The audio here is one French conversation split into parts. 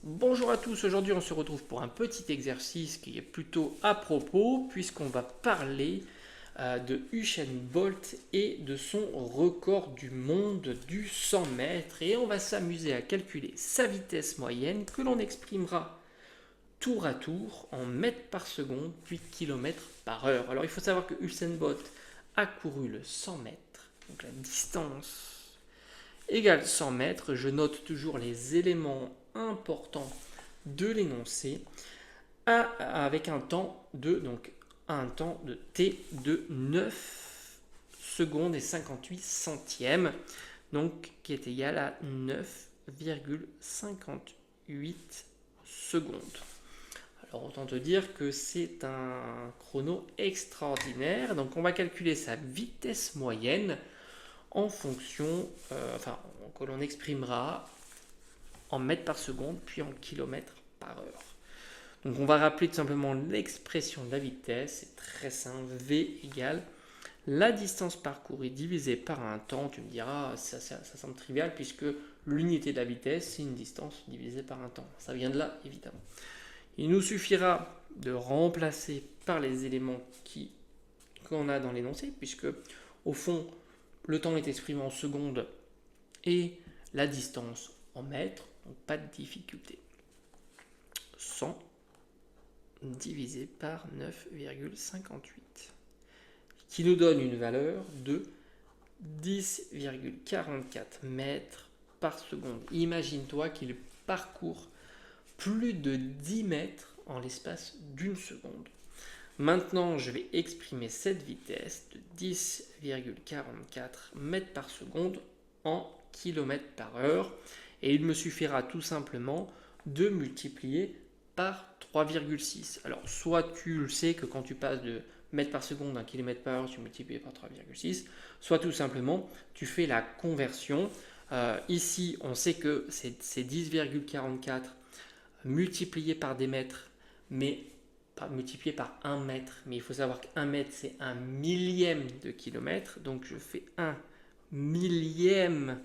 Bonjour à tous, aujourd'hui on se retrouve pour un petit exercice qui est plutôt à propos puisqu'on va parler de Usain Bolt et de son record du monde du 100 mètres et on va s'amuser à calculer sa vitesse moyenne que l'on exprimera tour à tour en mètres par seconde puis kilomètres par heure. Alors il faut savoir que Usain Bolt a couru le 100 mètres, donc la distance égale 100 mètres. Je note toujours les éléments importants de l'énoncé avec un temps de t de 9 secondes et 58 centièmes, donc qui est égal à 9,58 secondes. Alors autant te dire que c'est un chrono extraordinaire. Donc on va calculer sa vitesse moyenne en fonction, que l'on exprimera en mètres par seconde puis en kilomètres par heure. Donc on va rappeler tout simplement l'expression de la vitesse, c'est très simple, V égale la distance parcourue divisée par un temps. Tu me diras, ça semble trivial puisque l'unité de la vitesse c'est une distance divisée par un temps. Ça vient de là évidemment. Il nous suffira de remplacer par les éléments qu'on a dans l'énoncé, puisque au fond le temps est exprimé en secondes et la distance en mètres, donc pas de difficulté. 100 divisé par 9,58, qui nous donne une valeur de 10,44 mètres par seconde. Imagine-toi qu'il parcourt plus de 10 mètres en l'espace d'une seconde. Maintenant, je vais exprimer cette vitesse de 10,44 mètres par seconde en kilomètres par heure. Et il me suffira tout simplement de multiplier par 3,6. Alors, soit tu le sais que quand tu passes de mètres par seconde à kilomètre par heure, tu multiplies par 3,6, soit tout simplement, tu fais la conversion. Ici, on sait que c'est 10,44 multiplié par des mètres, mais pas multiplié par 1 mètre. Mais il faut savoir qu'un mètre, c'est un millième de kilomètre. Donc, je fais 1 millième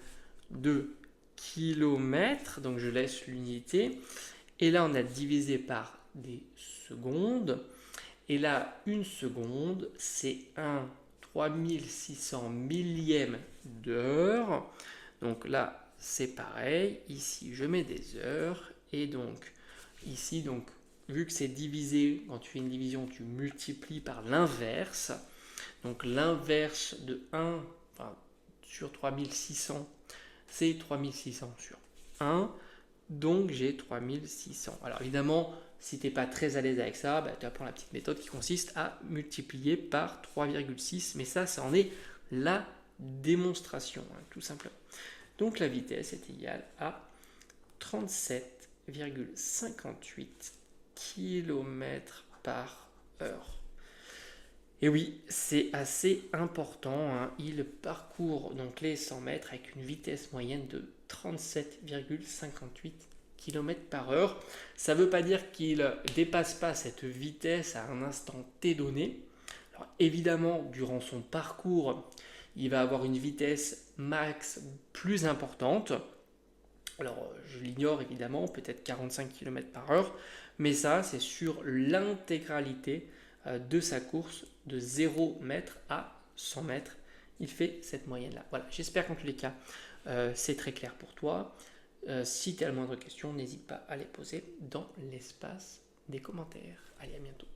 de kilomètre. Donc, je laisse l'unité. Et là, on a divisé par des secondes. Et là, une seconde, c'est un 3600 millième d'heure. Donc là, c'est pareil. Ici, je mets des heures. Et donc, ici, vu que c'est divisé, quand tu fais une division, tu multiplies par l'inverse. Donc, l'inverse de 1 sur 3600, c'est 3600 sur 1. Donc, j'ai 3600. Alors, évidemment, si tu n'es pas très à l'aise avec ça, tu apprends la petite méthode qui consiste à multiplier par 3,6. Mais ça en est la démonstration, tout simplement. Donc, la vitesse est égale à 37,58 km par heure. Et oui, c'est assez important. Il parcourt donc les 100 mètres avec une vitesse moyenne de 37,58 km par heure. Ça ne veut pas dire qu'il ne dépasse pas cette vitesse à un instant T donné. Alors, évidemment, durant son parcours, il va avoir une vitesse max plus importante. Alors, je l'ignore évidemment, peut-être 45 km par heure, mais ça, c'est sur l'intégralité de sa course de 0 mètre à 100 mètres. Il fait cette moyenne-là. Voilà, j'espère qu'en tous les cas, c'est très clair pour toi. Si tu as la moindre question, n'hésite pas à les poser dans l'espace des commentaires. Allez, à bientôt.